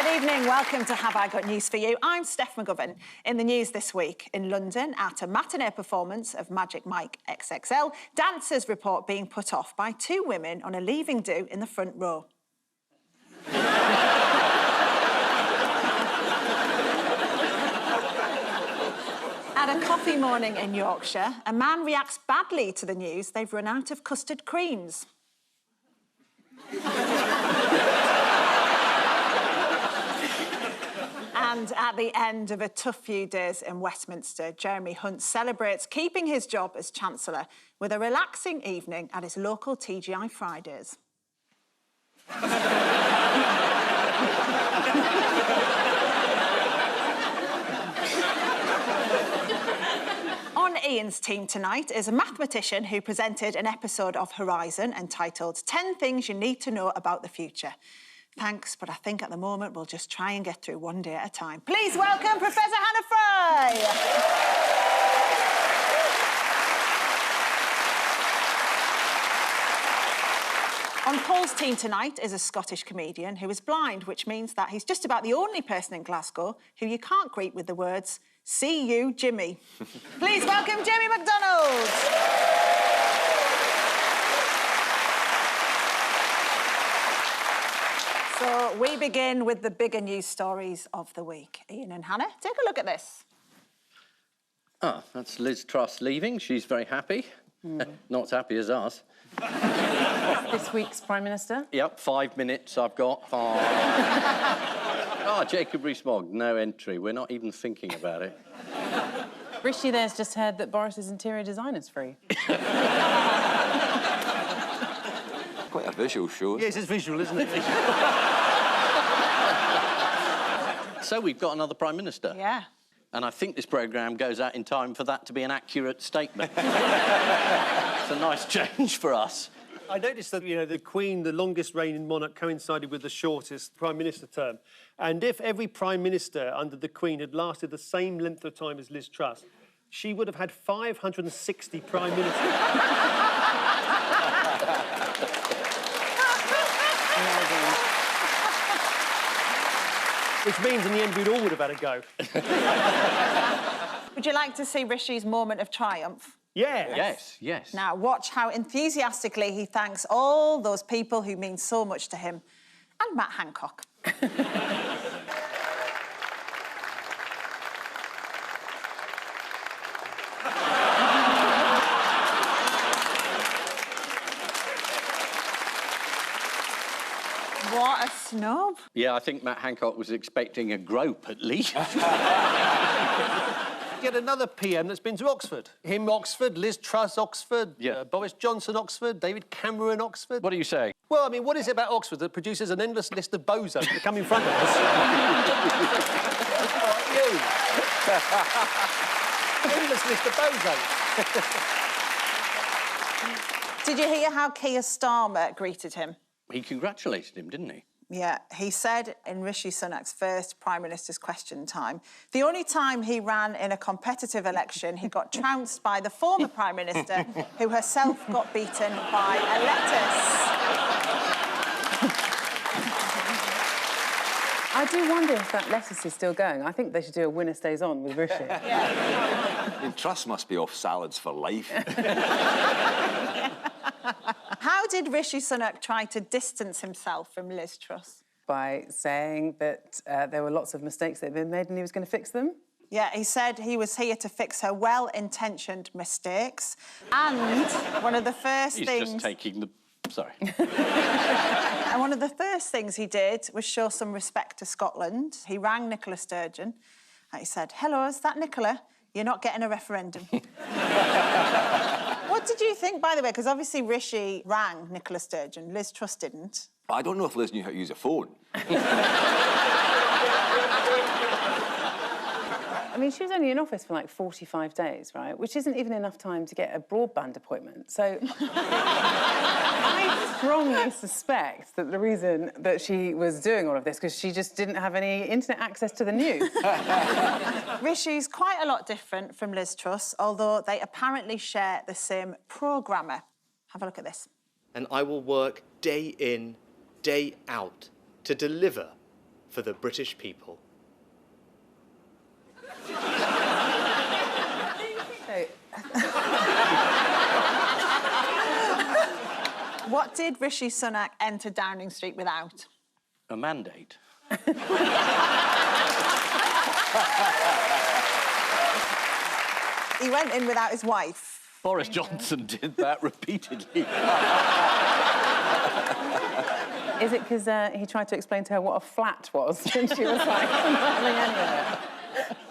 Good evening, welcome to Have I Got News For You? I'm Steph McGovern. In the news this week, in London, at a matinee performance of Magic Mike XXL, dancers report being put off by two women on a leaving do in the front row. At a coffee morning in Yorkshire, a man reacts badly to the news they've run out of custard creams. And at the end of a tough few days in Westminster, Jeremy Hunt celebrates keeping his job as Chancellor with a relaxing evening at his local TGI Fridays. On Ian's team tonight is a mathematician who presented an episode of Horizon entitled 10 Things You Need to Know About the Future. Thanks, but I think at the moment we'll just try and get through one day at a time. Please welcome Professor Hannah Fry. On Paul's team tonight is a Scottish comedian who is blind, which means that he's just about the only person in Glasgow who you can't greet with the words, "See you, Jimmy." Please welcome Jamie MacDonald. So we begin with the bigger news stories of the week. Ian and Hannah, take a look at this. Ah, that's Liz Truss leaving. She's very happy. Not as happy as us. This week's Prime Minister? Yep, 5 minutes I've got. Jacob Rees-Mogg, no entry. We're not even thinking about it. Rishi there's just heard that Boris's interior designer's free. Quite a visual show. Yes, it's visual, isn't it? So we've got another Prime Minister. Yeah. And I think this programme goes out in time for that to be an accurate statement. It's a nice change for us. I noticed that, the Queen, the longest reigning monarch, coincided with the shortest Prime Minister term. And if every Prime Minister under the Queen had lasted the same length of time as Liz Truss, she would have had 560 Prime Ministers. Which means in the end we'd all would have had a go. Would you like to see Rishi's moment of triumph? Yeah. Yes. Now, watch how enthusiastically he thanks all those people who mean so much to him. And Matt Hancock. What a snub. Yeah, I think Matt Hancock was expecting a grope, at least. Yet another PM that's been to Oxford. Him, Oxford, Liz Truss, Oxford, Yeah. Boris Johnson, Oxford, David Cameron, Oxford. What do you say? Well, I mean, what is it about Oxford that produces an endless list of bozos that come in front of us? Like you. Endless list of bozos. Did you hear how Keir Starmer greeted him? He congratulated him, didn't he? Yeah, he said in Rishi Sunak's first Prime Minister's question time, the only time he ran in a competitive election, he got trounced by the former Prime Minister, who herself got beaten by a lettuce. I do wonder if that lettuce is still going. I think they should do a winner stays on with Rishi. I mean, Truss must be off salads for life. How did Rishi Sunak try to distance himself from Liz Truss? By saying that there were lots of mistakes that had been made and he was going to fix them. Yeah, he said he was here to fix her well-intentioned mistakes. And one of the first He's things... just taking the... Sorry. And one of the first things he did was show some respect to Scotland. He rang Nicola Sturgeon and he said, "Hello, is that Nicola? You're not getting a referendum." What did you think, by the way? Because obviously Rishi rang Nicola Sturgeon, Liz Truss didn't. I don't know if Liz knew how to use a phone. I mean, she was only in office for like 45 days, right? Which isn't even enough time to get a broadband appointment. So I strongly suspect that the reason that she was doing all of this because she just didn't have any internet access to the news. Rishi's quite a lot different from Liz Truss, although they apparently share the same programmer. Have a look at this. And I will work day in, day out to deliver for the British people. What did Rishi Sunak enter Downing Street without? A mandate. He went in without his wife. Boris Johnson did that repeatedly. Is it because he tried to explain to her what a flat was and she was like, I'm not having any of it?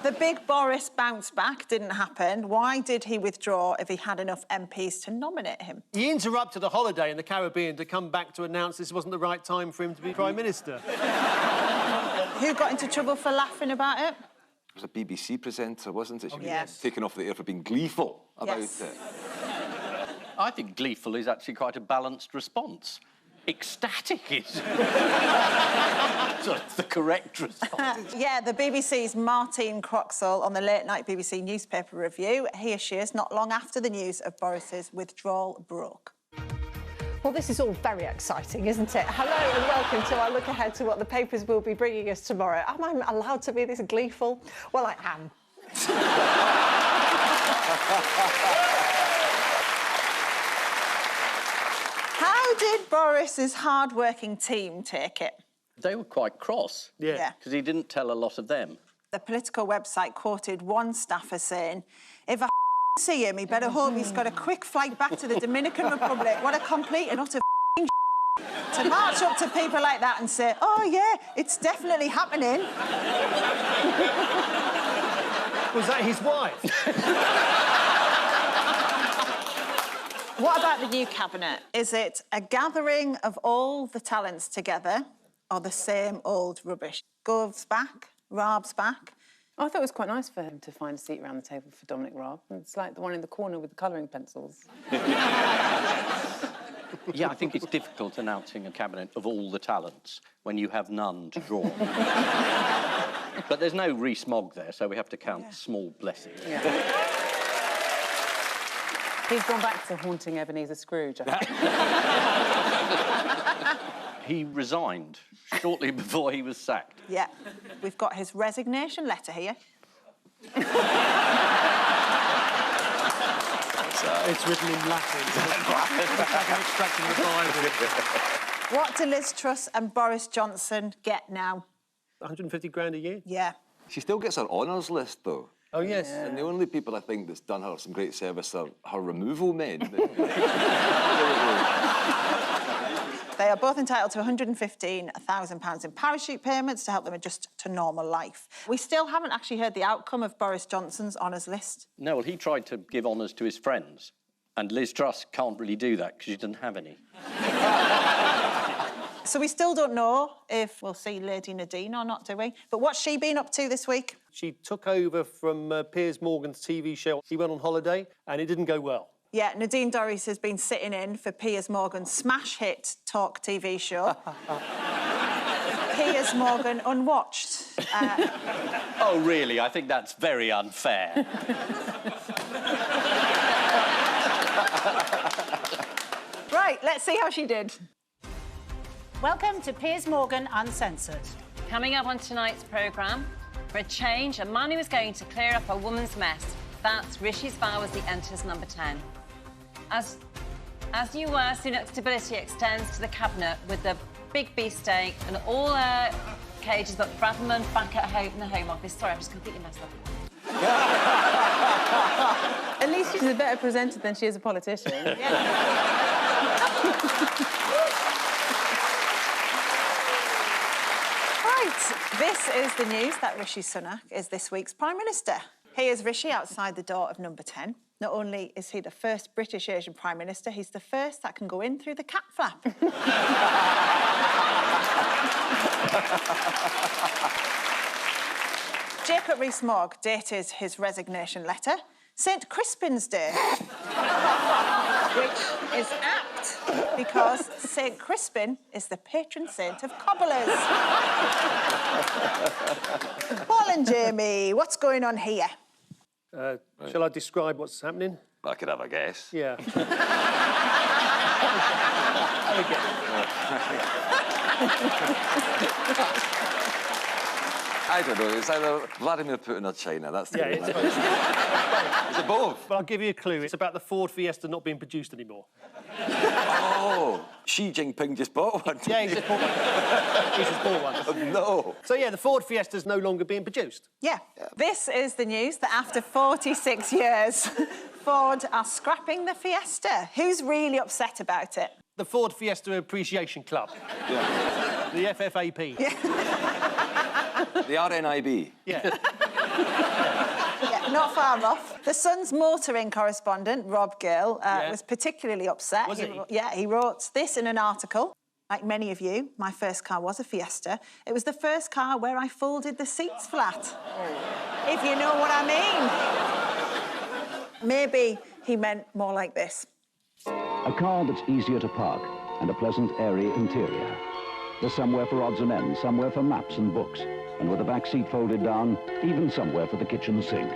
The big Boris bounce back didn't happen. Why did he withdraw if he had enough MPs to nominate him? He interrupted a holiday in the Caribbean to come back to announce this wasn't the right time for him to be Prime Minister. Who got into trouble for laughing about it? It was a BBC presenter, wasn't it? She was yes. taken off the air for being gleeful about Yes. it. I think gleeful is actually quite a balanced response. Ecstatic is sort of the correct response. Yeah, the BBC's Martine Croxall on the late-night BBC newspaper review. Here she is, not long after the news of Boris's withdrawal broke. Well, this is all very exciting, isn't it? Hello and welcome to our look ahead to what the papers will be bringing us tomorrow. Am I allowed to be this gleeful? Well, I am. How did Boris's hard-working team take it? They were quite cross. Yeah. Because he didn't tell a lot of them. The political website quoted one staffer saying, if I see him, he better hope he's got a quick flight back to the Dominican Republic. What a complete and utter to march up to people like that and say, oh, yeah, it's definitely happening. Was that his wife? What about the new cabinet? Is it a gathering of all the talents together or the same old rubbish? Gov's back, Raab's back. I thought it was quite nice for him to find a seat around the table for Dominic Raab. It's like the one in the corner with the colouring pencils. Yeah, I think it's difficult announcing a cabinet of all the talents when you have none to draw. But there's no Rees-Mogg there, so we have to count small blessings. Yeah. He's gone back to haunting Ebenezer Scrooge, I think. He resigned shortly before he was sacked. Yeah, we've got his resignation letter here. It's written in Latin. It's like an extraction of the Bible. What do Liz Truss and Boris Johnson get now? 150 grand a year? Yeah. She still gets her honours list, though. Oh, yes. And the only people I think that's done her some great service are her removal men. They are both entitled to £115,000 in parachute payments to help them adjust to normal life. We still haven't actually heard the outcome of Boris Johnson's honours list. No, well, he tried to give honours to his friends, and Liz Truss can't really do that because she doesn't have any. So we still don't know if we'll see Lady Nadine or not, do we? But what's she been up to this week? She took over from Piers Morgan's TV show. She went on holiday, and it didn't go well. Yeah, Nadine Dorries has been sitting in for Piers Morgan's smash hit talk TV show. Piers Morgan Unwatched. Oh, really? I think that's very unfair. Right, let's see how she did. Welcome to Piers Morgan Uncensored. Coming up on tonight's programme, for a change, a man who is going to clear up a woman's mess. That's Rishi Sunak as he enters number 10. As you were, Sunak's stability extends to the cabinet with the big beefsteak and all cages but Bradman back at home in the Home Office. Sorry, I've just completely messed up. At least she's a better presenter than she is a politician. Right, this is the news that Rishi Sunak is this week's Prime Minister. Here's Rishi outside the door of number 10. Not only is he the first British Asian Prime Minister, he's the first that can go in through the cat flap. Jacob Rees-Mogg dated his resignation letter St Crispin's Day, which is apt because St Crispin is the patron saint of cobblers. Paul and Jamie, what's going on here? Shall I describe what's happening? I could have a guess. Yeah. I don't know. It's either Vladimir Putin or China. That's the Yeah, one. it's Is it both? But I'll give you a clue. It's about the Ford Fiesta not being produced anymore. Oh, Xi Jinping just bought one. Yeah, he's just bought one. He's just bought one. Oh, no. So, yeah, the Ford Fiesta's no longer being produced. Yeah. This is the news that after 46 years, Ford are scrapping the Fiesta. Who's really upset about it? The Ford Fiesta Appreciation Club. Yeah. The FFAP. Yeah. The RNIB. Yeah. Yeah, not far off. The Sun's motoring correspondent, Rob Gill, Yeah. was particularly upset. Was he? Yeah, he wrote this in an article. Like many of you, my first car was a Fiesta. It was the first car where I folded the seats flat. If you know what I mean. Maybe he meant more like this. A car that's easier to park and a pleasant, airy interior. There's somewhere for odds and ends, somewhere for maps and books, and with the back seat folded down, even somewhere for the kitchen sink.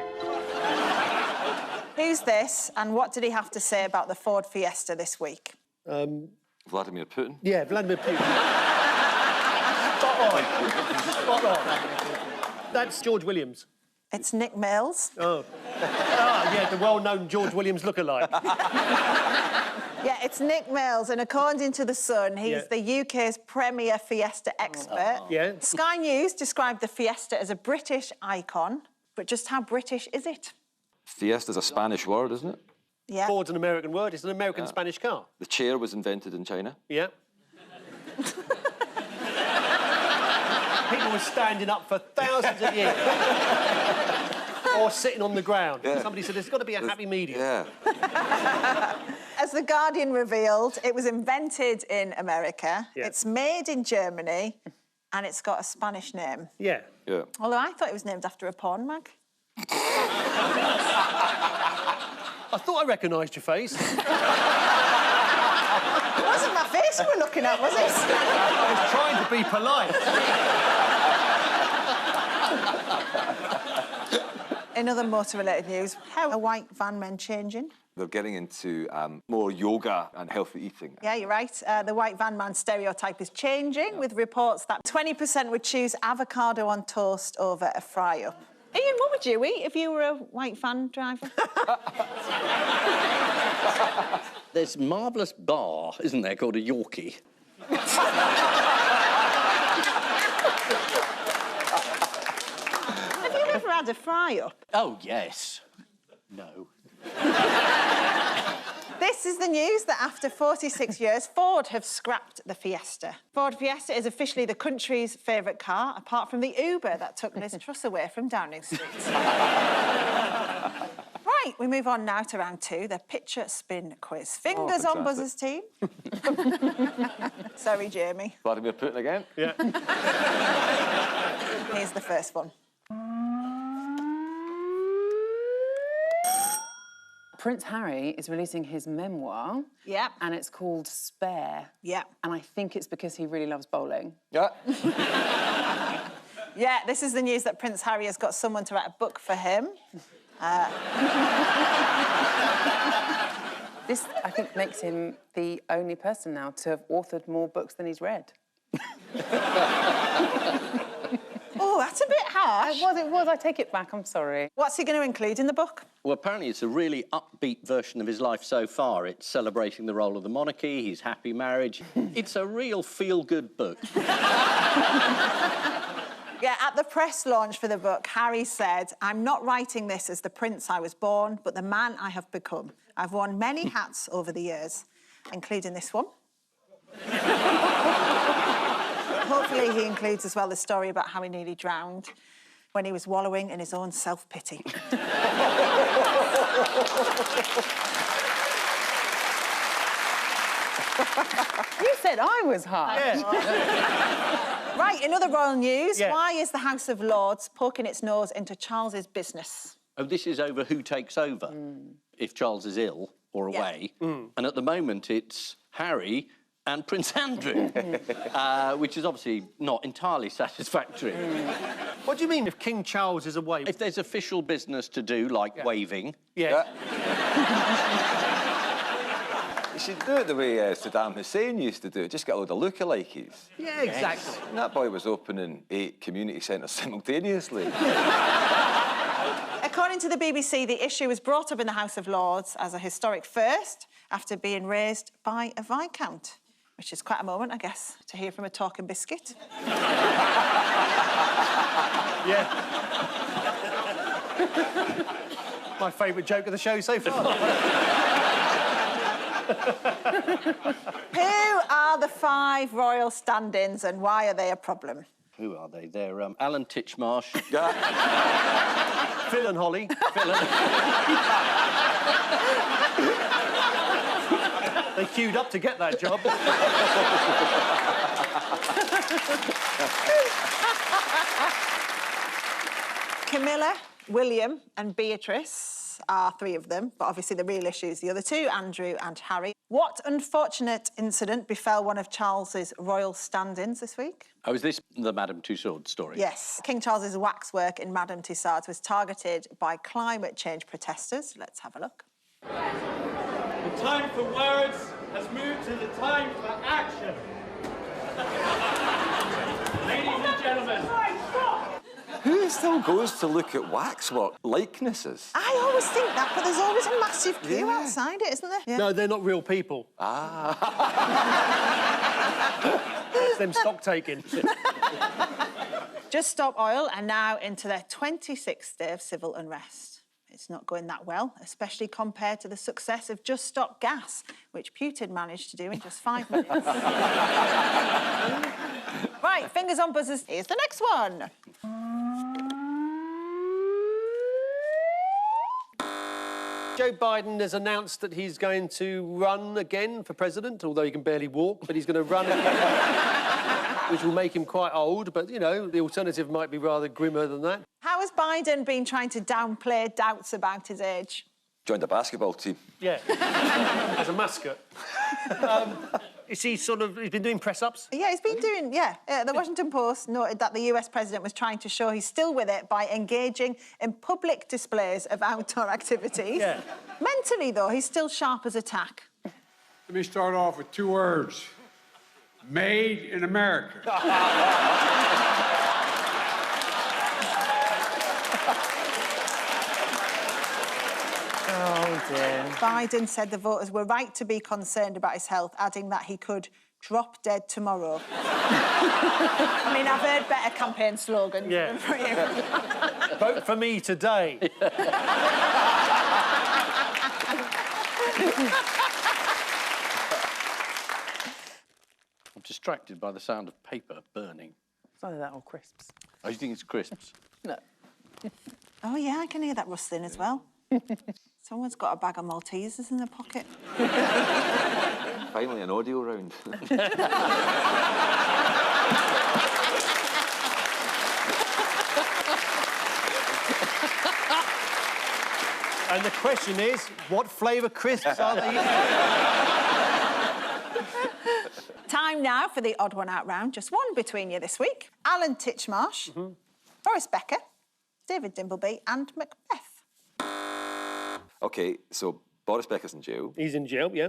Who's this, and what did he have to say about the Ford Fiesta this week? Vladimir Putin. Yeah, Vladimir Putin. Spot on. Spot on. That's George Williams. It's Nick Mills. Oh. Ah, yeah, the well-known George Williams lookalike. Yeah, it's Nick Mills, and according to The Sun, he's Yeah. the UK's premier Fiesta expert. Yeah. Sky News described the Fiesta as a British icon, but just how British is it? Fiesta's a Spanish word, isn't it? Yeah. Ford's an American word. It's an American-Spanish car. The chair was invented in China. Yeah. People were standing up for thousands of years. Or sitting on the ground. Yeah. Somebody said there's got to be a happy medium. Yeah. As The Guardian revealed, it was invented in America, Yeah. it's made in Germany, and it's got a Spanish name. Yeah. Yeah. Although I thought it was named after a porn mag. I thought I recognised your face. It wasn't my face you were looking at, was it? I was trying to be polite. In other motor-related news, how are white van men changing? They're getting into more yoga and healthy eating. Yeah, you're right. The white van man stereotype is changing, with reports that 20% would choose avocado on toast over a fry-up. Ian, what would you eat if you were a white van driver? There's a marvellous bar, isn't there, called a Yorkie? Have you ever had a fry-up? Oh, yes. No. This is the news that after 46 years, Ford have scrapped the Fiesta. Ford Fiesta is officially the country's favourite car, apart from the Uber that took Liz Truss away from Downing Street. Right, we move on now to round two, the picture spin quiz. Fingers on buzzers, team. Sorry, Jamie. Vladimir Putin again? Yeah. Here's the first one. Prince Harry is releasing his memoir. Yeah. And it's called Spare. Yeah. And I think it's because he really loves bowling. Yeah. Yeah, this is the news that Prince Harry has got someone to write a book for him. This, I think, makes him the only person now to have authored more books than he's read. Oh, that's a bit harsh. It was. I take it back, I'm sorry. What's he going to include in the book? Well, apparently it's a really upbeat version of his life so far. It's celebrating the role of the monarchy, his happy marriage. It's a real feel-good book. Yeah, at the press launch for the book, Harry said, "I'm not writing this as the prince I was born, but the man I have become. I've worn many hats over the years, including this one." Hopefully he includes as well the story about how he nearly drowned when he was wallowing in his own self-pity. You said I was hard. Yeah. Right, in other royal news, Yeah. why is the House of Lords poking its nose into Charles's business? Oh, this is over who takes over, if Charles is ill or Yeah. away. And at the moment, it's Harry and Prince Andrew, which is obviously not entirely satisfactory. What do you mean if King Charles is away? If there's official business to do, like waving, Yeah. should do it the way Saddam Hussein used to do it. Just get a load of lookalikes. Yeah, exactly. And that boy was opening 8 community centres simultaneously. According to the BBC, the issue was brought up in the House of Lords as a historic first after being raised by a Viscount, which is quite a moment, I guess, to hear from a talking biscuit. Yeah. My favourite joke of the show so far. Who are the 5 royal stand-ins and why are they a problem? Who are they? They're Alan Titchmarsh. Phil and Holly. They queued up to get that job. Camilla, William and Beatrice are 3 of them, but obviously the real issue is the other 2, Andrew and Harry. What unfortunate incident befell one of Charles's royal stand-ins this week? Oh, is this the Madame Tussauds story? Yes. King Charles's waxwork in Madame Tussauds was targeted by climate change protesters. Let's have a look. The time for words has moved to the time for action. Ladies and gentlemen. Who still goes to look at waxwork likenesses? I always think that, but there's always a massive queue Yeah. outside it, isn't there? Yeah. No, they're not real people. Ah. That's them stock taking. Just Stop Oil are now into their 26th day of civil unrest. It's not going that well, especially compared to the success of Just Stop Gas, which Putin managed to do in just 5 minutes. Right, fingers on buzzers. Here's the next one. Joe Biden has announced that he's going to run again for president, although he can barely walk, but he's going to run again, which will make him quite old, but, you know, the alternative might be rather grimmer than that. How has Biden been trying to downplay doubts about his age? Joined a basketball team. Yeah, as a mascot. Is he he's been doing press-ups? Yeah, he's been doing, the Washington Post noted that the US president was trying to show he's still with it by engaging in public displays of outdoor activities. Yeah. Mentally, though, he's still sharp as a tack. Let me start off with 2 words. Made in America. Oh, dear. Biden said the voters were right to be concerned about his health, adding that he could drop dead tomorrow. I mean, I've heard better campaign slogans. Yeah. Vote for me today. I'm distracted by the sound of paper burning. It's either that or crisps. Oh, you think it's crisps? No. Oh, yeah, I can hear that rustling as well. Someone's got a bag of Maltesers in their pocket. Finally, an audio round. And the question is, what flavour crisps are they? Time now for the odd one out round. Just one between you this week. Alan Titchmarsh, Boris Becker, David Dimbleby and Macbeth. OK, so Boris Becker's in jail. He's in jail, yeah.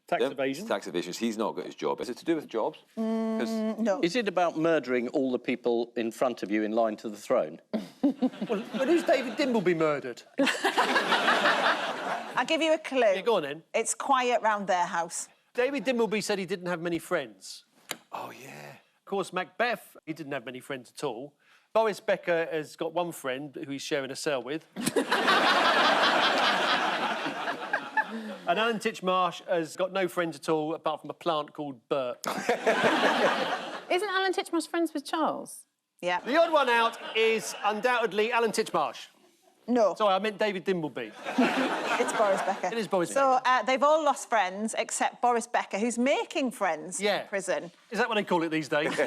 Tax Yep, evasion. Tax evasion. He's not got his job. Is it to do with jobs? 'Cause No. Is it about murdering all the people in front of you in line to the throne? Well, who's David Dimbleby murdered? I'll give you a clue. Yeah, go on then. It's quiet round their house. David Dimbleby said he didn't have many friends. Oh, yeah. Of course, Macbeth, he didn't have many friends at all. Boris Becker has got one friend who he's sharing a cell with. And Alan Titchmarsh has got no friends at all, apart from a plant called Bert. Isn't Alan Titchmarsh friends with Charles? Yeah. The odd one out is undoubtedly Alan Titchmarsh. No. Sorry, I meant David Dimbleby. It's Boris Becker. It is Boris So they've all lost friends except Boris Becker, who's making friends in prison. Is that what they call it these days? Is He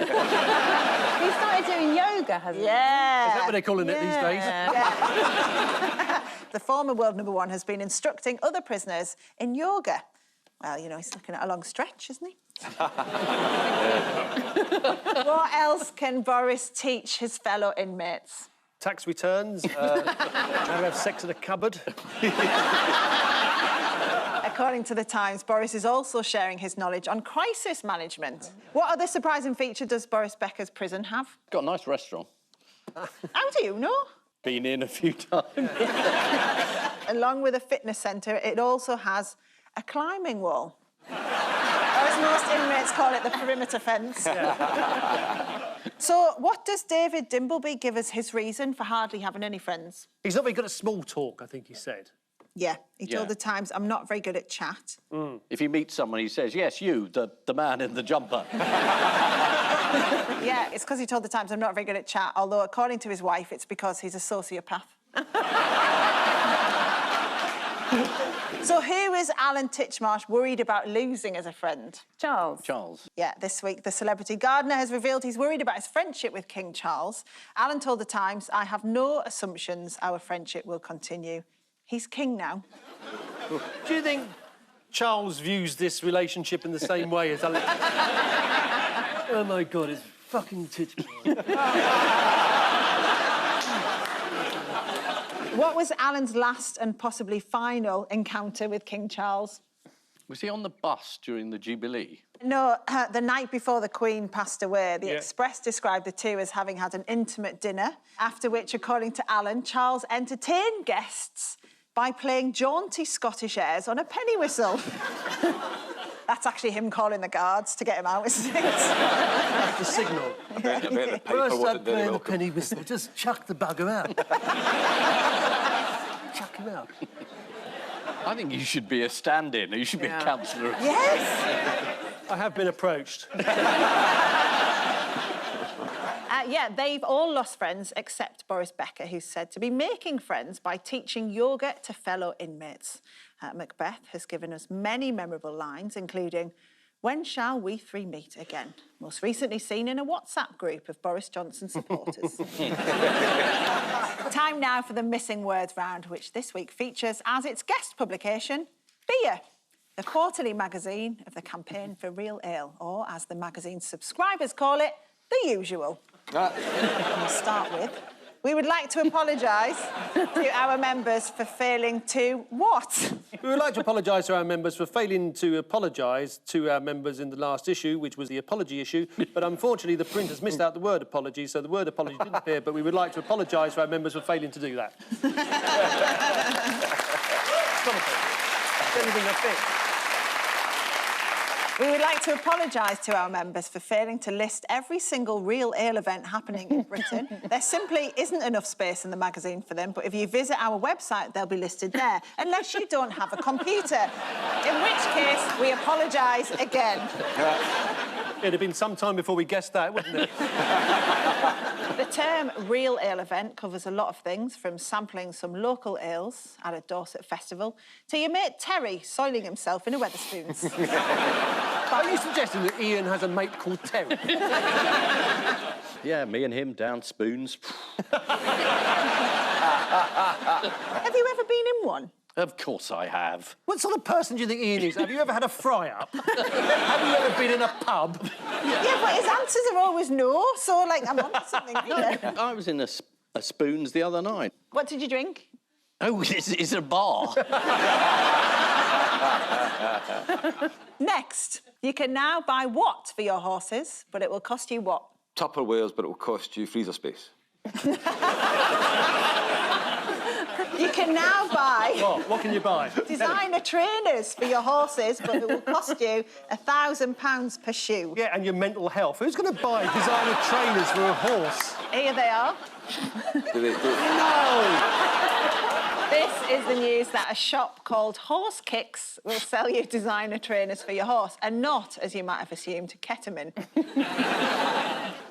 started doing yoga, hasn't he? Yeah. that what they're calling it these days? Yeah. The former world #1 has been instructing other prisoners in yoga. Well, you know, he's looking at a long stretch, isn't he? What else can Boris teach his fellow inmates? tax returns, how to have sex in a cupboard. According to The Times, Boris is also sharing his knowledge on crisis management. What other surprising feature does Boris Becker's prison have? Got a nice restaurant. How do you know? Been in a few times. Along with a fitness centre, it also has a climbing wall. Or as most inmates call it, the perimeter fence. So what does David Dimbleby give as his reason for hardly having any friends? He's not very good at small talk, I think he said. Yeah, he told Yeah. The Times, I'm not very good at chat. If he meets someone, he says, yes, you, the man in the jumper. Yeah, it's because he told The Times, I'm not very good at chat, although according to his wife, it's because he's a sociopath. So who is Alan Titchmarsh worried about losing as a friend? Charles. Charles. Yeah, this week the celebrity gardener has revealed he's worried about his friendship with King Charles. Alan told The Times, I have no assumptions our friendship will continue. He's king now. Do you think Charles views this relationship in the same way as Alex? Oh, my God, it's fucking Titchmarsh. What was Alan's last and possibly final encounter with King Charles? Was he on the bus during the Jubilee? No, the night before the Queen passed away, the Yeah. Express described the two as having had an intimate dinner, after which, according to Alan, Charles entertained guests by playing jaunty Scottish airs on a penny whistle. That's actually him calling the guards to get him out, isn't it? That's the signal. I bet the paper First wasn't I'm very playing the welcome. penny whistle, just chuck the bugger out. Chuck him out. I think you should be a stand-in. You should be a councillor. Yes! I have been approached. Yeah, they've all lost friends except Boris Becker, who's said to be making friends by teaching yoga to fellow inmates. Macbeth has given us many memorable lines, including, when shall we three meet again? Most recently seen in a WhatsApp group of Boris Johnson supporters. Time now for the Missing Words round, which this week features as its guest publication, Beer, the quarterly magazine of the Campaign for Real Ale, or as the magazine's subscribers call it, the usual. We'll start with, we would like to apologise to our members for failing to what? We would like to apologise to our members for failing to apologise to our members in the last issue, which was the apology issue, but unfortunately the print has missed out the word apology, so the word apology didn't appear, but we would like to apologise to our members for failing to do that. Anything that fits. We would like to apologise to our members for failing to list every single real ale event happening in Britain. There simply isn't enough space in the magazine for them, but if you visit our website, they'll be listed there, unless you don't have a computer, in which case we apologise again. It'd have been some time before we guessed that, wouldn't it? The term real ale event covers a lot of things, from sampling some local ales at a Dorset festival to your mate Terry soiling himself in a Wetherspoons. Are you suggesting that Ian has a mate called Terry? Yeah, me and him down spoons. Have you ever been in one? Of course I have. What sort of person do you think Ian is? Have you ever had a fry-up? Have you ever been in a pub? Yeah, but his answers are always no, so, like, I'm onto something here. I was in a Spoons the other night. What did you drink? Oh, it's a bar. Next, you can now buy what for your horses, but it will cost you what? Tupperwares, but it will cost you freezer space. You can now buy... What can you buy? Designer trainers for your horses, but it will cost you £1,000 per shoe. Yeah, and your mental health. Who's going to buy designer trainers for a horse? Here they are. No! This is the news that a shop called Horse Kicks will sell you designer trainers for your horse, and not, as you might have assumed, ketamine.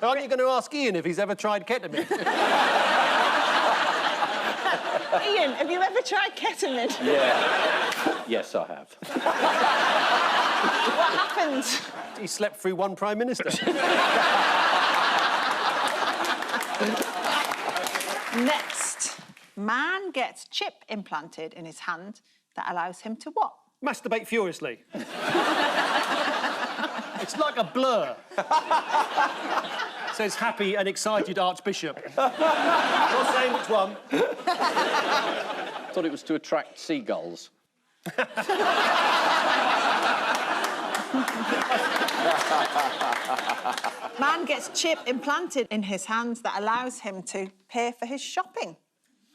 Aren't you going to ask Ian if he's ever tried ketamine? Ian, have you ever tried ketamine? Yeah. Yes, I have. What happened? He slept through one Prime Minister. Next, man gets chip implanted in his hand that allows him to what? Masturbate furiously. It's like a blur. Says happy and excited Archbishop. Not saying which one. Thought it was to attract seagulls. Man gets chip implanted in his hands that allows him to pay for his shopping.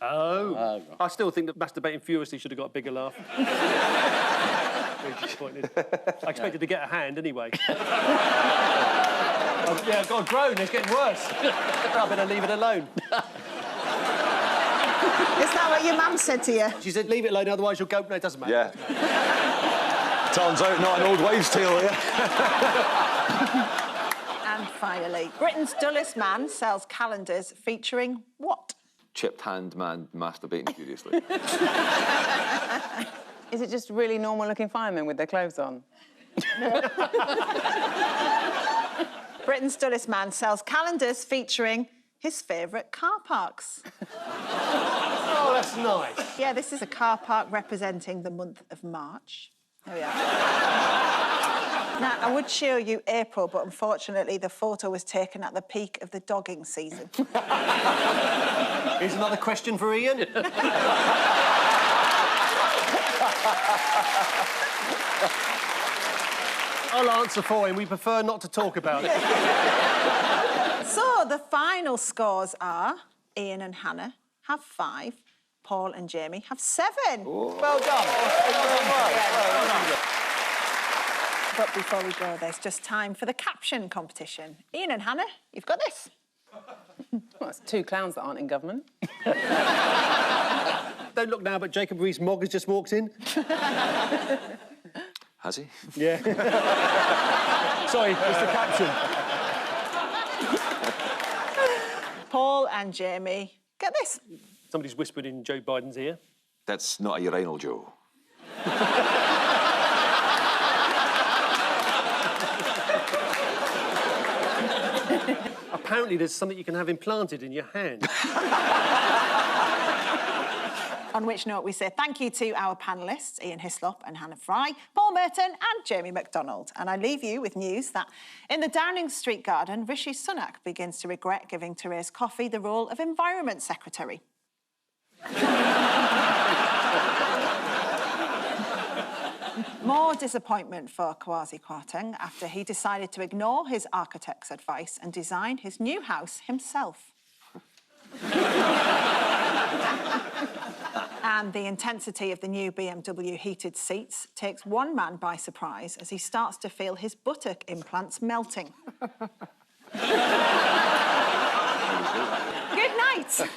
Oh. I still think that masturbating furiously should have got a bigger laugh. Very disappointed. I expected to get a hand anyway. Yeah, I've got a groan. It's getting worse. I better leave it alone. Is that what your mum said to you? She said, leave it alone, otherwise you'll go... No, it doesn't matter. Yeah. Turns out not an old wives' tale, yeah? And finally, Britain's dullest man sells calendars featuring what? Chipped hand man masturbating furiously. Is it just really normal-looking firemen with their clothes on? Britain's dullest man sells calendars featuring his favourite car parks. Oh, that's nice. Yeah, this is a car park representing the month of March. There we are. Now, I would show you April, but unfortunately the photo was taken at the peak of the dogging season. Here's another question for Ian. I'll answer for him. We prefer not to talk about it. So, the final scores are Ian and Hannah have 5, Paul and Jamie have 7. Well done. But before we go, there's just time for the caption competition. Ian and Hannah, you've got this. Well, it's 2 clowns that aren't in government. Don't look now, but Jacob Rees-Mogg has just walked in. Has he? Yeah. Sorry, it's the caption. Paul and Jamie, get this. Somebody's whispered in Joe Biden's ear. That's not a urinal, Joe. Apparently there's something you can have implanted in your hand. On which note we say thank you to our panellists, Ian Hislop and Hannah Fry, Paul Merton and Jamie MacDonald. And I leave you with news that in the Downing Street garden, Rishi Sunak begins to regret giving Therese Coffey the role of Environment Secretary. More disappointment for Kwasi Kwarteng after he decided to ignore his architect's advice and design his new house himself. And the intensity of the new BMW heated seats takes one man by surprise as he starts to feel his buttock implants melting. Good night.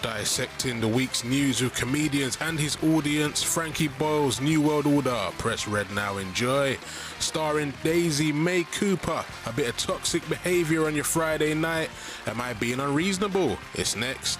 Dissecting the week's news with comedians and his audience, Frankie Boyle's New World Order. Press red now, enjoy. Starring Daisy May Cooper. A bit of toxic behaviour on your Friday night. Am I being unreasonable? It's next.